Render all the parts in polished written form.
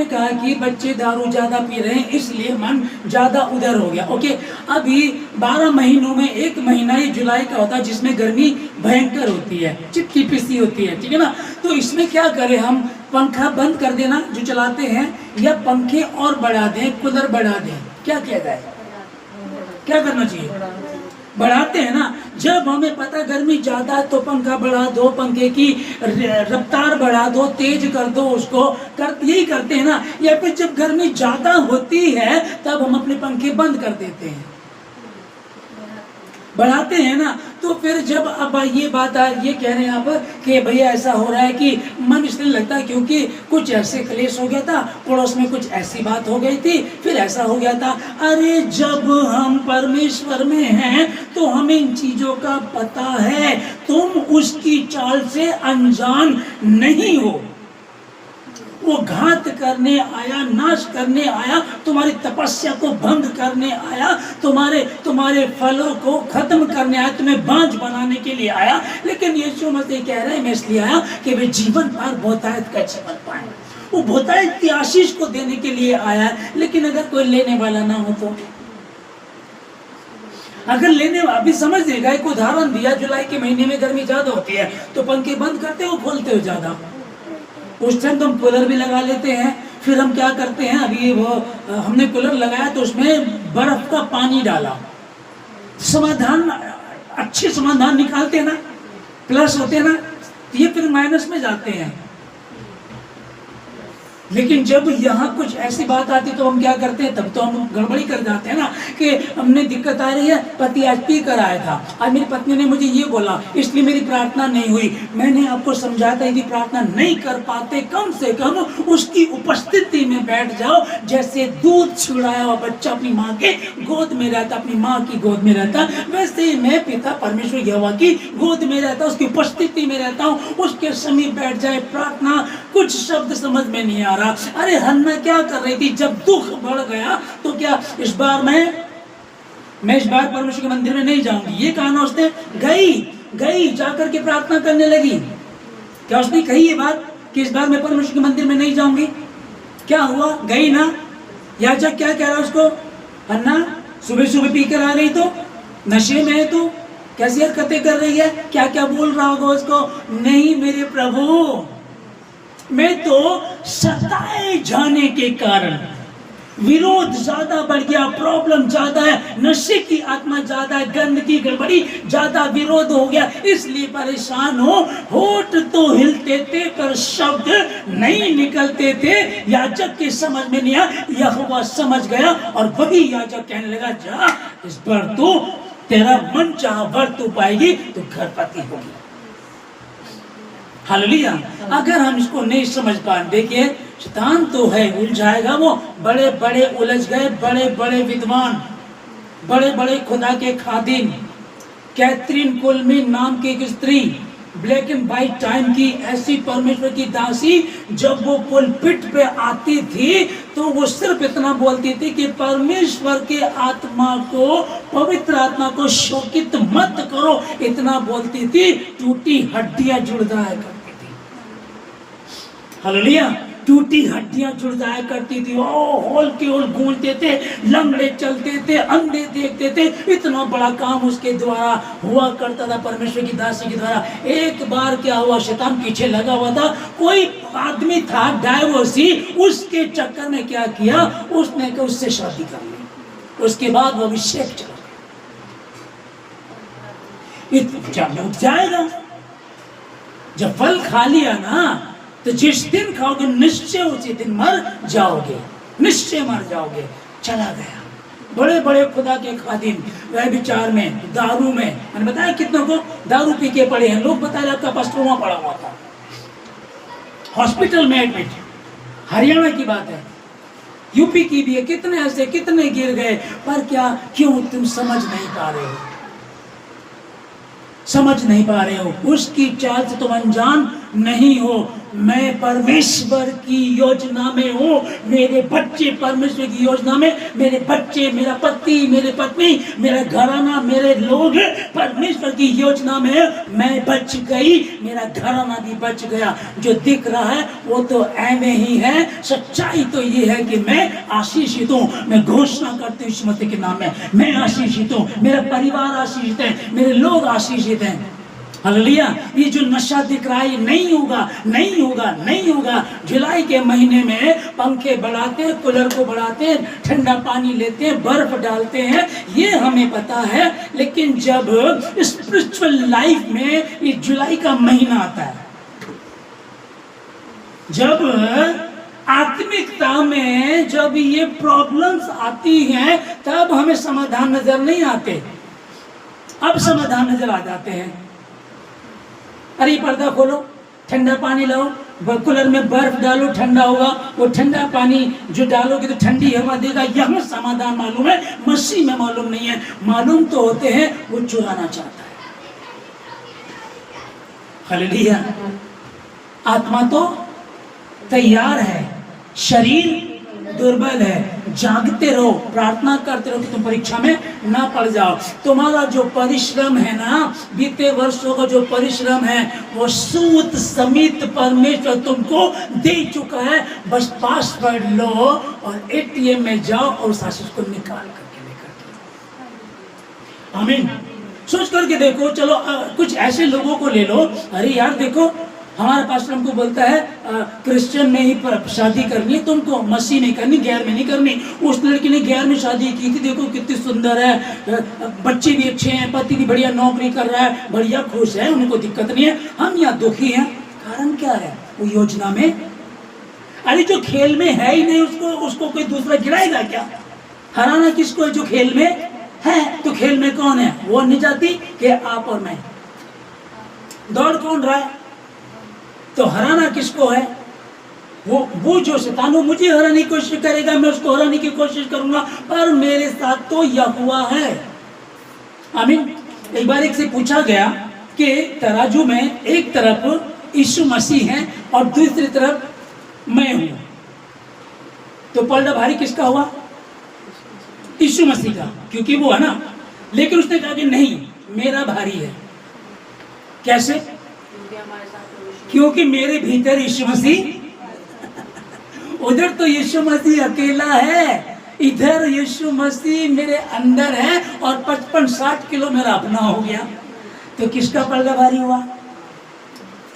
आपने कहा कि बच्चे दारू ज्यादा पी रहे हैं इसलिए मन ज्यादा उधर हो गया। ओके, अभी 12 महीनों में एक महीना ही जुलाई का होता है जिसमें गर्मी भयंकर होती है, चिपकी पिसी होती है, ठीक है ना। तो इसमें क्या करें हम, पंखा बंद कर देना जो चलाते हैं, या पंखे और बढ़ा दें, कूलर बढ़ा दें, क्या किया जाए, क्या करना चाहिए? बढ़ाते हैं ना। जब हमें पता गर्मी ज्यादा है तो पंखा बढ़ा दो, पंखे की रफ्तार बढ़ा दो, तेज कर दो उसको, यही करते हैं ना। या फिर जब गर्मी ज्यादा होती है तब हम अपने पंखे बंद कर देते हैं, बढ़ाते हैं ना। तो फिर जब अब ये बात ये कह रहे हैं आप कि भैया ऐसा हो रहा है कि मन इसलिए लगता है क्योंकि कुछ ऐसे क्लेश हो गया था, पड़ोस में कुछ ऐसी बात हो गई थी, फिर ऐसा हो गया था। अरे जब हम परमेश्वर में हैं तो हमें इन चीजों का पता है, तुम उसकी चाल से अनजान नहीं हो। वो घात करने आया, नाश करने आया, तुम्हारी तपस्या को भंग करने आया, तुम्हारे फलों को खत्म करने आया, तुम्हें बांझ बनाने के लिए आया। लेकिन यीशु मसीह कह रहे हैं मैं इसलिए आया कि वे जीवन पार बहुतायत का जीवन पाए। वो बहुतायत की आशीष को देने के लिए आया है। लेकिन अगर कोई लेने वाला ना हो तो, अगर लेने अभी समझ देगा, एक उदाहरण दिया, जुलाई के महीने में गर्मी ज्यादा होती है तो पंखे बंद करते हो, खोलते हो ज्यादा। उस टाइम तो हम कूलर भी लगा लेते हैं। फिर हम क्या करते हैं, अभी वो हमने कूलर लगाया तो उसमें बर्फ का पानी डाला, समाधान, अच्छे समाधान निकालते हैं ना, प्लस होते हैं ना, ये फिर माइनस में जाते हैं। लेकिन जब यहाँ कुछ ऐसी बात आती तो हम क्या करते हैं, तब तो हम गड़बड़ी कर जाते हैं ना कि हमने दिक्कत आ रही है, पति आज पी कर आया था, आज मेरी पत्नी ने मुझे ये बोला इसलिए मेरी प्रार्थना नहीं हुई। मैंने आपको समझाया था यदि प्रार्थना नहीं कर पाते कम से कम उसकी उपस्थिति में बैठ जाओ। जैसे दूध छिड़ाया हुआ बच्चा अपनी माँ के गोद में रहता, अपनी माँ की गोद में रहता, वैसे ही मैं पिता परमेश्वर यहोवा की गोद में रहता, उसकी उपस्थिति में रहता हूँ, उसके समीप बैठ जाए प्रार्थना। कुछ शब्द समझ में नहीं आ रहा। अरे हन्ना क्या कर रही थी, जब दुख बढ़ गया तो क्या इस बार मैं इस बार परमेश्वर के मंदिर में नहीं जाऊंगी, ये कहा ना उसने, गई जाकर के प्रार्थना करने लगी। क्या उसने कही ये बात कि इस बार मैं परमेश्वर के मंदिर में नहीं जाऊंगी? क्या हुआ, गई ना। याजक क्या कह रहा उसको, हन्ना सुबह सुबह पीकर आ गई तो, नशे में है तो, कैसी हरकतें कर रही है, क्या क्या बोल रहा होगा उसको। नहीं मेरे प्रभु, मैं तो सताए जाने के कारण, विरोध ज्यादा बढ़ गया, प्रॉब्लम ज्यादा है, नशे की आत्मा ज्यादा है, गंदगी गड़बड़ी ज्यादा, विरोध हो गया, इसलिए परेशान हो। होठ तो हिलते थे पर शब्द नहीं निकलते थे। याजक के समझ में नहीं आया, यहोवा समझ गया और वही याजक कहने लगा, जा इस बार तो तेरा मन चाहा वर तू पाएगी तो गर्भवती होगी। हालेलुया। अगर हम इसको नहीं समझ पाए, देखिए शैतान तो है, उलझाएगा वो। बड़े बड़े उलझ गए, बड़े बड़े विद्वान, बड़े बड़े खुदा के खादिम, कैथरीन कुलमिन नाम की एक स्त्री, ब्लैक एंड व्हाइट टाइम की ऐसी परमेश्वर की दासी, जब वो पुलपिट पे आती थी तो वो सिर्फ इतना बोलती थी कि परमेश्वर के आत्मा को, पवित्र आत्मा को शोकित मत करो, इतना बोलती थी। टूटी हड्डियां जुड़ जाया करती थी। हालेलुया। टूटी हड्डियां जुड़ जाया करती थी। ओ होल के होल गूंजते थे, लंगड़े चलते थे, अंधे देखते थे। इतना बड़ा काम उसके द्वारा हुआ करता था, परमेश्वर की दासी के द्वारा। एक बार क्या हुआ, शैतान पीछे लगा हुआ था, कोई आदमी था डाइवोर्सी, उसके चक्कर में क्या किया, उसने उससे शादी कर ली। उसके बाद वो अभिषेक चला उठ जाएगा। जब फल खा लिया ना, तो जिस दिन खाओगे निश्चय उसी दिन मर जाओगे, निश्चय मर जाओगे। चला गया। बड़े बड़े खुदा के खादिम वह विचार में, दारू में, मैंने बताया कितनों को दारू पी के पड़े हैं। लोग बता रहे आपका पास्टर वहां पड़ा हुआ था, हॉस्पिटल में एडमिट। हरियाणा की बात है, यूपी की भी है। कितने ऐसे, कितने गिर गए। पर क्या, क्यों तुम समझ नहीं पा रहे हो, समझ नहीं पा रहे हो। उसकी चाल से तुम अनजान नहीं हो। मैं परमेश्वर की योजना में हूँ, मेरे बच्चे परमेश्वर की योजना में, मेरे बच्चे, मेरा पति, मेरे पत्नी, मेरा घराना, मेरे लोग परमेश्वर की योजना में। मैं बच गई, मेरा घराना भी बच गया। जो दिख रहा है वो तो ऐवे ही है, सच्चाई तो ये है कि मैं आशीषित हूँ। मैं घोषणा करती हूँ यीशु मसीह के नाम में, मैं आशीषित हूँ, मेरा परिवार आशीषित है, मेरे लोग आशीषित हैं। हालेलुया। ये जो नशा दिख रहा है ये नहीं होगा, नहीं होगा, नहीं होगा। जुलाई के महीने में पंखे बढ़ाते हैं, कूलर को बढ़ाते हैं, ठंडा पानी लेते हैं, बर्फ डालते हैं, ये हमें पता है। लेकिन जब स्पिरिचुअल लाइफ में ये जुलाई का महीना आता है, जब आत्मिकता में जब ये प्रॉब्लम्स आती हैं, तब हमें समाधान नजर नहीं आते। अब समाधान नजर आ जाते हैं। अरे पर्दा खोलो, ठंडा पानी लाओ, कूलर में बर्फ डालो, ठंडा होगा। वो ठंडा पानी जो डालोगे तो ठंडी हवा देगा। यहाँ समाधान मालूम है, मसीह में मालूम नहीं है। मालूम तो होते हैं, वो चुराना चाहता है। हालेलुया। आत्मा तो तैयार है, शरीर दुर्बल है। जागते रहो, प्रार्थना करते रहो कि तुम परीक्षा में ना पड़ जाओ। तुम्हारा जो परिश्रम है ना, बीते वर्षों का जो परिश्रम है, वो सूत समित परमेश्वर तुमको दे चुका है। बस पासवर्ड लो और एटीएम में जाओ और उस आशीष को निकाल करके लेकर। आमीन। सोच करके देखो। चलो कुछ ऐसे लोगों को ले लो। अरे यार देखो, हमारा पास्टर हमको बोलता है क्रिश्चियन में ही शादी करनी है, तुमको मसीह में करनी, गैर में नहीं करनी। उस लड़की ने गैर में शादी की थी, देखो कितनी सुंदर है, बच्चे भी अच्छे हैं, पति भी बढ़िया नौकरी कर रहा है, बढ़िया खुश है, उनको दिक्कत नहीं है। हम यहाँ दुखी हैं। कारण क्या है? वो योजना में, अरे जो खेल में है ही नहीं, उसको कोई दूसरा गिराएगा क्या? हराना किसको है? जो खेल में है। तो खेल में कौन है? वो अन्य जाति के आप और मैं। दौड़ कौन रहा है? तो हराना किसको है? वो जो शैतान वो मुझे हराने की कोशिश करेगा, मैं उसको हराने की कोशिश करूंगा, पर मेरे साथ तो यहोवा है। आमीन। एक बार एक से पूछा गया कि तराजू में एक तरफ यीशु मसीह है और दूसरी तरफ मैं हूं, तो पलड़ा भारी किसका हुआ? यीशु मसीह का, क्योंकि वो है ना। लेकिन उसने कहा कि नहीं, मेरा भारी है। कैसे? क्योंकि मेरे भीतर यीशु मसीह, उधर तो यीशु मसीह अकेला है, इधर यीशु मसीह मेरे अंदर है और 55-60 किलो मेरा अपना हो गया। तो किसका पलड़ा भारी हुआ?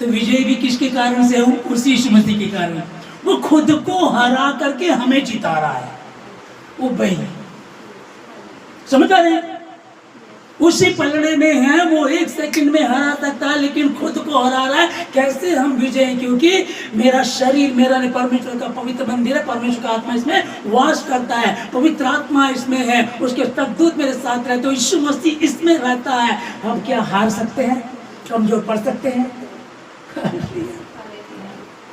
तो विजय भी किसके कारण से हूं? उसी यीशु मसीह के कारण। वो खुद को हरा करके हमें जिता रहा है। वो भाई समझ आ रहे हैं? उसी पलड़े में है, वो 1 सेकंड में हरा सकता है, लेकिन खुद को हरा रहा है। कैसे हम विजय? क्योंकि मेरा शरीर मेरा नहीं, परमेश्वर का पवित्र मंदिर है, परमेश्वर का आत्मा इसमें वास करता है, पवित्र आत्मा इसमें है, उसके दूत मेरे साथ रहते, यीशु मसीह इसमें रहता है। हम क्या हार सकते हैं? कमजोर पड़ सकते हैं?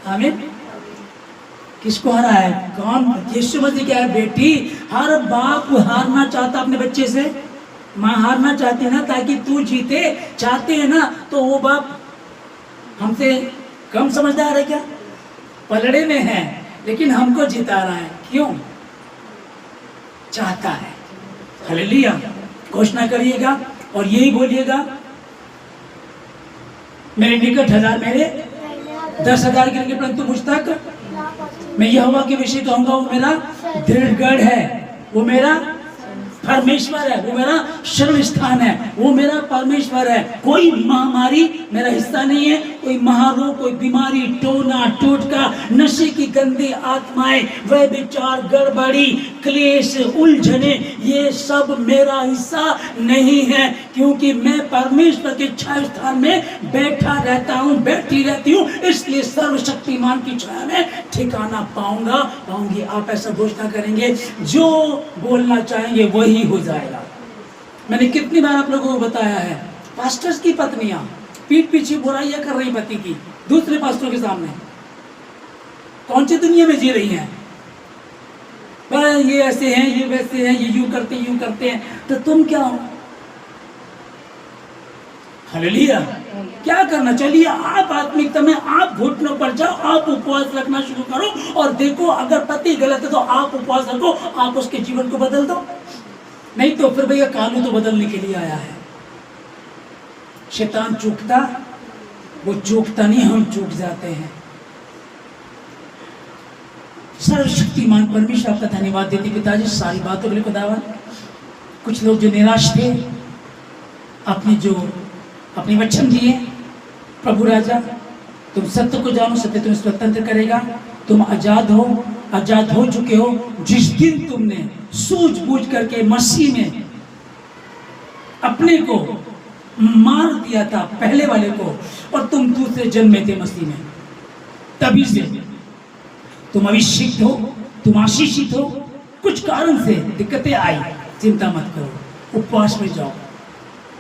आमीन। किसको हरा है? कौन? यीशु मसीह। क्या है बेटी? हर बाप हारना चाहता अपने बच्चे से। माँ हारना चाहती है ना, ताकि तू जीते, चाहते हैं ना। तो वो बाप हमसे कम समझदार है क्या? पलड़े में है लेकिन हमको जिता रहा है। क्यों? चाहता है। हालेलुया। घोषणा करिएगा और यही बोलिएगा, मेरे निकट 1000 मेरे 10,000 गिरेंगे, परंतु मुझ तक मैं यहोवा के विषय कहूंगा, वो मेरा दृढ़ गढ़ है, वो मेरा परमेश्वर है, वो मेरा शरण स्थान है, वो मेरा परमेश्वर है। कोई महामारी मेरा हिस्सा नहीं है, कोई महारोग, कोई बीमारी, टोना टोटका, नशे की गंदी आत्माएं, वह विचार, गड़बड़ी, क्लेश, उलझने, ये सब मेरा हिस्सा नहीं है। क्योंकि मैं परमेश्वर के छाया स्थान में बैठा रहता हूँ, बैठी रहती हूँ, इसलिए सर्वशक्तिमान की छाया में ठिकाना पाऊंगी। आप ऐसा घोषणा करेंगे, जो बोलना चाहेंगे वही हो जाएगा। मैंने कितनी बार आप लोगों को बताया है, पास्टर्स की पत्नियां पीठ पीछे बुराइयां कर रही पति की दूसरे पास्टरों के सामने। कौन सी दुनिया में जी रही हैं? ये ऐसे हैं, ये वैसे हैं, ये यूं करते हैं। तो तुम क्या हो? हालेलुया। क्या करना, चलिए आप आत्मिकता में आप घुटनों पर जाओ, आप उपवास रखना शुरू करो और देखो अगर पति गलत है तो आप उपवास रखो, आप उसके जीवन को बदल दो। नहीं तो फिर भैया कानू तो बदलने के लिए आया है। शैतान चूकता, वो चूकता नहीं, हम चूक जाते हैं। सर्वशक्तिमान परमेश्वर आपका धन्यवाद देते पिताजी सारी बातों के लिए खुदावन। कुछ लोग जो निराश थे, आपने जो अपने वचन दिए प्रभु राजा, तुम सत्य को जानो, सत्य तुम्हें स्वतंत्र करेगा। तुम आजाद हो चुके हो। जिस दिन तुमने सूझबूझ करके मसीह में अपने को मार दिया था पहले वाले को, और तुम दूसरे जन्म में थे मसीह में, तभी से तुम अभिषिक्त हो, तुम आशीषित हो। कुछ कारण से दिक्कतें आई, चिंता मत करो, उपवास में जाओ,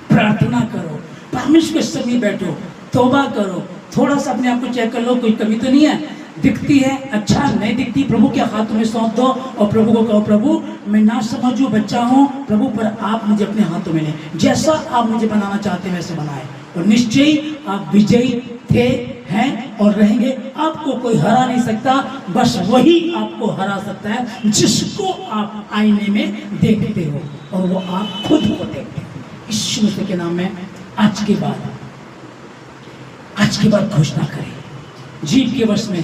प्रार्थना करो, परमेश्वर के सामने बैठो, तौबा करो, थोड़ा सा अपने आप को चेक कर लो, कोई कमी तो नहीं है, दिखती है अच्छा नहीं दिखती, प्रभु के हाथों में सौंप दो और प्रभु को कहो प्रभु मैं ना समझू बच्चा हूँ प्रभु, पर आप मुझे अपने हाथों में लें, जैसा आप मुझे बनाना चाहते हैं वैसे बनाए, और निश्चय आप विजयी थे, हैं और रहेंगे। आपको कोई हरा नहीं सकता, बस वही आपको हरा सकता है जिसको आप आईने में देखते हो और वो आप खुद को देखते हो। यीशु मसीह के नाम में आज के बाद घोषणा करें, जीव के वश में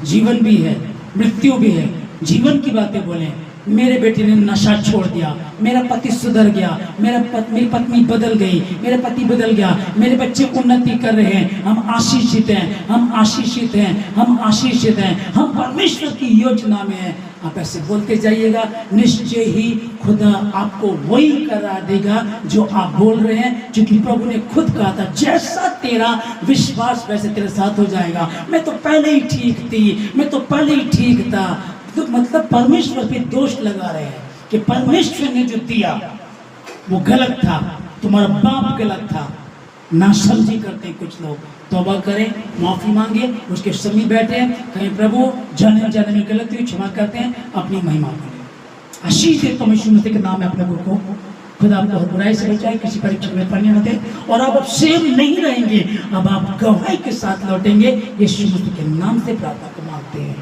जीवन भी है, मृत्यु भी है। जीवन की बातें बोलें। मेरे बेटे ने नशा छोड़ दिया, मेरा पति सुधर गया, मेरी पत्नी बदल गई, मेरा पति बदल गया, मेरे बच्चे उन्नति कर रहे हैं, हम आशीषित हैं, हम आशीषित हैं, हम आशीषित हैं, हम परमेश्वर की योजना में हैं। आप ऐसे बोलते जाइएगा, निश्चय ही खुदा आपको वही करा देगा जो आप बोल रहे हैं, क्योंकि प्रभु ने खुद कहा था जैसा तेरा विश्वास वैसे तेरे साथ हो जाएगा। मैं तो पहले ही ठीक थी, मैं तो पहले ही ठीक था। तो मतलब परमेश्वर पे दोष लगा रहे हैं कि परमेश्वर ने जो दिया वो गलत था, तुम्हारा बाप गलत था। ना समझी करते हैं कुछ लोग। तौबा करें, माफी मांगे, उसके समीप बैठे, कहें प्रभु जाने जाने में गलती हुई, क्षमा करते हैं, अपनी महिमा करें। आशीष दे तो यीशु मसीह के नाम में अपने को खुदा आपको हर बुराई से बचाए, किसी परीक्षा में पढ़ने न दे, और अब सेव नहीं रहेंगे, अब आप गवाही के साथ लौटेंगे। यीशु मसीह के नाम से प्रार्थना को मांगते हैं।